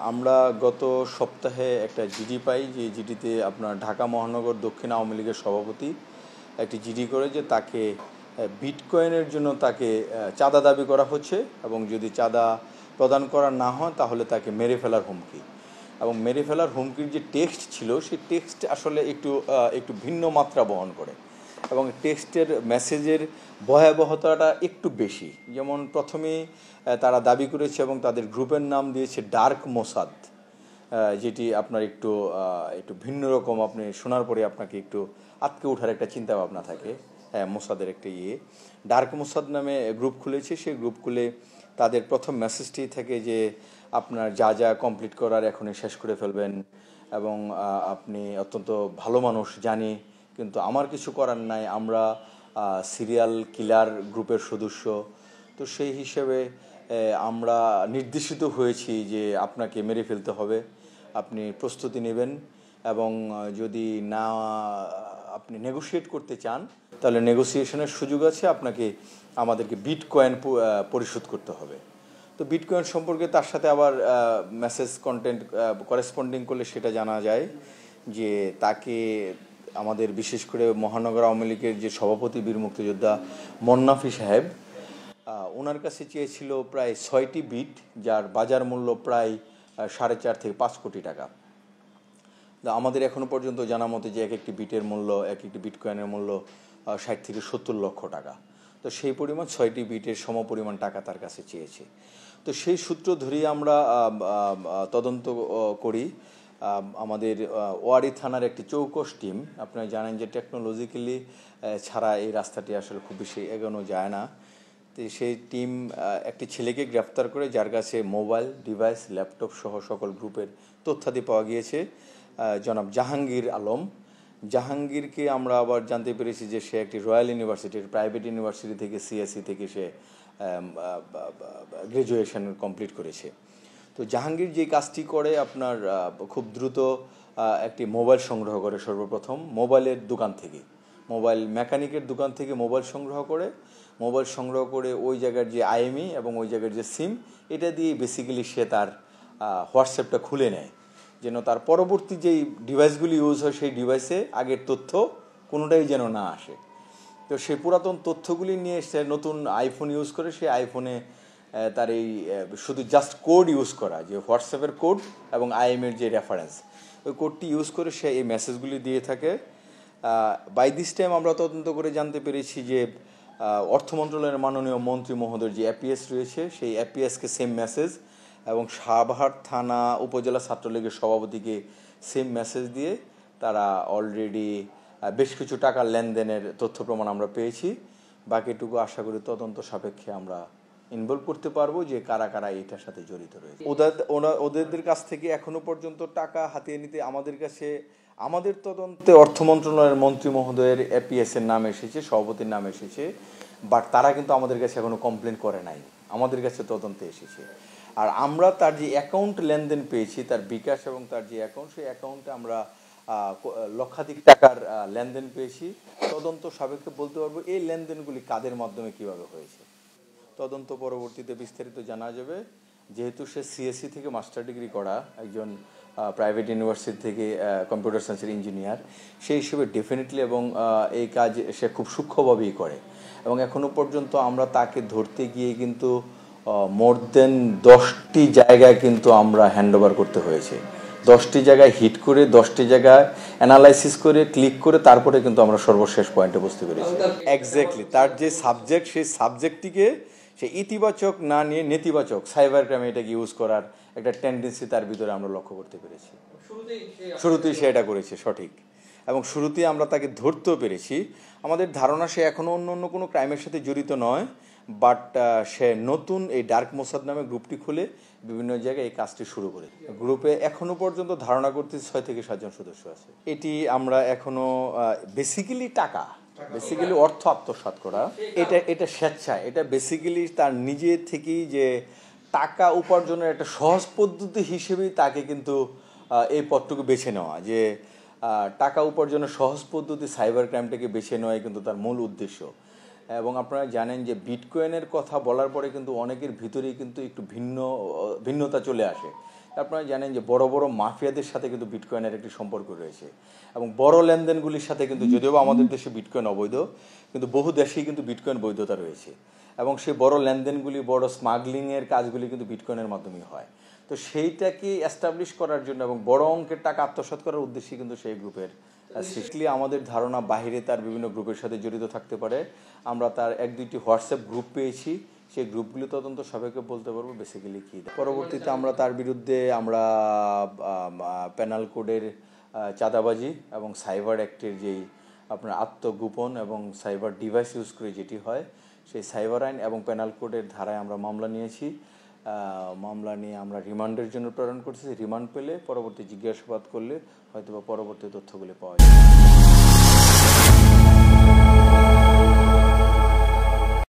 আমরা গত সপ্তাহে একটা জিডি পাই, যে জিডিতে আপনার ঢাকা মহানগর দক্ষিণ আওয়ামী লীগের সভাপতি একটি জিডি করে যে তাকে বিটকয়েনের জন্য তাকে চাঁদা দাবি করা হচ্ছে, এবং যদি চাঁদা প্রদান করা না হয় তাহলে তাকে মেরে ফেলার হুমকি। এবং মেরে ফেলার হুমকির যে টেক্সট ছিল, সেই টেক্সট আসলে একটু ভিন্ন মাত্রা বহন করে, এবং টেক্সটের মেসেজের ভয়াবহতাটা একটু বেশি। যেমন প্রথমেই তারা দাবি করেছে এবং তাদের গ্রুপের নাম দিয়েছে ডার্ক মোসাদ, যেটি আপনার একটু ভিন্ন রকম। আপনি শোনার পরে আপনাকে একটু আটকে ওঠার একটা চিন্তা ভাবনা থাকে। হ্যাঁ, মোসাদের একটা ডার্ক মোসাদ নামে গ্রুপ খুলেছে। সেই গ্রুপ খুলে তাদের প্রথম মেসেজটি থাকে যে আপনার যা যা কমপ্লিট করার এখনই শেষ করে ফেলবেন, এবং আপনি অত্যন্ত ভালো মানুষ জানি, কিন্তু আমার কিছু করার নাই, আমরা সিরিয়াল কিলার গ্রুপের সদস্য। তো সেই হিসেবে আমরা নির্দেশিত হয়েছি যে আপনাকে মেরে ফেলতে হবে, আপনি প্রস্তুতি নেবেন, এবং যদি না আপনি নেগোশিয়েট করতে চান তাহলে নেগোসিয়েশনের সুযোগ আছে, আপনাকে আমাদেরকে বিটকয়েন পরিশোধ করতে হবে। তো বিটকয়েন সম্পর্কে তার সাথে আবার মেসেজ কন্টেন্ট করেসপন্ডিং করলে সেটা জানা যায় যে তাকে আমাদের বিশেষ করে মহানগর আওয়ামী লীগের যে সভাপতি বীর মুক্তিযোদ্ধা মন্নাফি সাহেব, ওনার কাছে চেয়েছিল প্রায় 6টি বিট, যার বাজার মূল্য প্রায় 4.5 থেকে 5 কোটি টাকা। আমাদের এখনো পর্যন্ত জানা মতে যে এক একটি বিটের মূল্য, এক একটি বিটকয়েনের মূল্য 60 থেকে 70 লক্ষ টাকা। তো সেই পরিমাণ 6টি বিটের সমপরিমাণ টাকা তার কাছে চেয়েছে। তো সেই সূত্র ধরেই আমরা তদন্ত করি। আমাদের ওয়ারী থানার একটি চৌকস টিম, আপনারা জানেন যে টেকনোলজিক্যালি ছাড়া এই রাস্তাটি আসলে খুব বেশি এগোনো যায় না। তো সেই টিম একটি ছেলেকে গ্রেফতার করে, যার কাছে মোবাইল ডিভাইস, ল্যাপটপ সহ সকল গ্রুপের তথ্যাদি পাওয়া গিয়েছে। জনাব জাহাঙ্গীর আলম। জাহাঙ্গীরকে আমরা আবার জানতে পেরেছি যে সে একটি রয়্যাল ইউনিভার্সিটির প্রাইভেট ইউনিভার্সিটি থেকে সিএসসি থেকে সে গ্র্যাজুয়েশন কমপ্লিট করেছে। তো জাহাঙ্গীর যে কাজটি করে, আপনার খুব দ্রুত একটি মোবাইল সংগ্রহ করে, সর্বপ্রথম মোবাইলের দোকান থেকে, মোবাইল মেকানিকের দোকান থেকে মোবাইল সংগ্রহ করে ওই জায়গার যে আইএমই এবং ওই জায়গার যে সিম, এটা দিয়ে বেসিক্যালি সে তার হোয়াটসঅ্যাপটা খুলে নেয়, যেন তার পরবর্তী যেই ডিভাইসগুলি ইউজ হয় সেই ডিভাইসে আগের তথ্য কোনোটাই যেন না আসে। তো সেই পুরাতন তথ্যগুলি নিয়ে সে নতুন আইফোন ইউজ করে, সেই আইফোনে তার এই শুধু জাস্ট কোড ইউজ করা, যে হোয়াটসঅ্যাপের কোড এবং আইএমের যে রেফারেন্স, ওই কোডটি ইউজ করে সে এই মেসেজগুলি দিয়ে থাকে। বাই দিস টাইম আমরা তদন্ত করে জানতে পেরেছি যে অর্থ মন্ত্রণালয়ের মাননীয় মন্ত্রী মহোদয়ের যে অ্যাপিএস রয়েছে, সেই অ্যাপিএসকে সেম মেসেজ, এবং সাভার থানা উপজেলা ছাত্রলীগের সভাপতিকে সেম মেসেজ দিয়ে তারা অলরেডি বেশ কিছু টাকার লেনদেনের তথ্য প্রমাণ আমরা পেয়েছি। বাকিটুকু আশা করি তদন্ত সাপেক্ষে আমরা ইনভলভ করতে পারবো যে কারা কারা এটার সাথে জড়িত রয়েছে। ওদের কাছ থেকে এখনো পর্যন্ত টাকা হাতিয়ে নিতে আমাদের তদন্তে অর্থ মন্ত্রণালয়ের মন্ত্রী মহোদয়ের এপিএস এর নাম এসেছে, সভাপতির নাম এসেছে, বাট তারা কিন্তু আমাদের কাছে এখনো কমপ্লেন করে নাই, আমাদের কাছে তদন্তে এসেছে। আর আমরা তার যে অ্যাকাউন্ট লেনদেন পেয়েছি, তার বিকাশ এবং তার যে অ্যাকাউন্ট, সেই অ্যাকাউন্টে আমরা লক্ষাধিক টাকার লেনদেন পেয়েছি। তদন্ত সাপেক্ষে বলতে পারবো এই লেনদেনগুলি কাদের মাধ্যমে কিভাবে হয়েছে। তদন্ত পরবর্তীতে বিস্তারিত জানা যাবে। যেহেতু সে সিএসসি থেকে মাস্টার ডিগ্রি করা একজন প্রাইভেট ইউনিভার্সিটি থেকে কম্পিউটার সায়েন্সের ইঞ্জিনিয়ার, সেই হিসেবে ডেফিনেটলি, এবং এই কাজ সে খুব সূক্ষ্মভাবেই করে, এবং এখনও পর্যন্ত আমরা তাকে ধরতে গিয়ে কিন্তু মোর দেন 10টি জায়গায় কিন্তু আমরা হ্যান্ডওভার করতে হয়েছে। 10টি জায়গায় হিট করে, 10টি জায়গায় অ্যানালাইসিস করে, ক্লিক করে, তারপরে কিন্তু আমরা সর্বশেষ পয়েন্টে বুঝতে পেরেছি এক্স্যাক্টলি তার যে সাবজেক্ট, সেই সাবজেক্টটিকে সে ইতিবাচক না নিয়ে নেতিবাচক সাইবার ক্রাইমে এটাকে ইউজ করার একটা টেন্ডেন্সি তার ভিতরে আমরা লক্ষ্য করতে পেরেছি। শুরুতেই সে এটা করেছে, সঠিক, এবং শুরুতেই আমরা তাকে ধরতেও পেরেছি। আমাদের ধারণা সে এখনও অন্য কোনো ক্রাইমের সাথে জড়িত নয়, বাট সে নতুন এই ডার্ক মোসাদ নামে গ্রুপটি খুলে বিভিন্ন জায়গায় এই কাজটি শুরু করে। গ্রুপে এখনো পর্যন্ত ধারণা করতে 6 থেকে 7 জন সদস্য আছে। এটি আমরা এখনো বেসিক্যালি অর্থ আত্মসাৎ করা, এটা স্বেচ্ছায়, এটা বেসিক্যালি তার নিজে থেকেই যে টাকা উপার্জনের একটা সহজ পদ্ধতি হিসেবেই তাকে কিন্তু এই পথটুকু বেছে নেওয়া, যে টাকা উপার্জনের সহজ পদ্ধতি সাইবার ক্রাইমটাকে বেছে নেওয়াই কিন্তু তার মূল উদ্দেশ্য। এবং আপনারা জানেন যে বিটকয়েনের কথা বলার পরে কিন্তু অনেকের ভিতরেই কিন্তু একটু ভিন্নতা চলে আসে, আপনারা জানেন যে বড় বড় মাফিয়াদের সাথে কিন্তু বিটকয়েনের একটি সম্পর্ক রয়েছে এবং বড় লেনদেনগুলির সাথে কিন্তু যদিও আমাদের দেশে বিটকয়েন অবৈধ, কিন্তু বহু দেশেই কিন্তু বিটকয়েন বৈধতা রয়েছে এবং সেই বড় লেনদেনগুলি, বড় স্মাগলিংয়ের কাজগুলি কিন্তু বিটকয়েনের মাধ্যমেই হয়। তো সেইটাকে এস্টাবলিশ করার জন্য এবং বড় অঙ্কের টাকা আত্মসাৎ করার উদ্দেশ্যে কিন্তু সেই গ্রুপের সৃষ্টি। আমাদের ধারণা বাহিরে তার বিভিন্ন গ্রুপের সাথে জড়িত থাকতে পারে। আমরা তার 1-2টি হোয়াটসঅ্যাপ গ্রুপ পেয়েছি, সেই গ্রুপগুলি তদন্ত সবাইকে বলতে পারবো বেসিক্যালি কী। পরবর্তীতে আমরা তার বিরুদ্ধে পেনাল কোডের চাঁদাবাজি এবং সাইবার অ্যাক্টের যেই আপনার আত্মগোপন এবং সাইবার ডিভাইস ইউজ করে যেটি হয়, সেই সাইবার আইন এবং পেনাল কোডের ধারায় আমরা মামলা নিয়েছি। মামলা নিয়ে আমরা রিমান্ডের জন্য প্রেরণ করতেছি। রিমান্ড পেলে পরবর্তী জিজ্ঞাসাবাদ করলে হয়তো বা পরবর্তী তথ্যগুলি পাওয়া যাবে।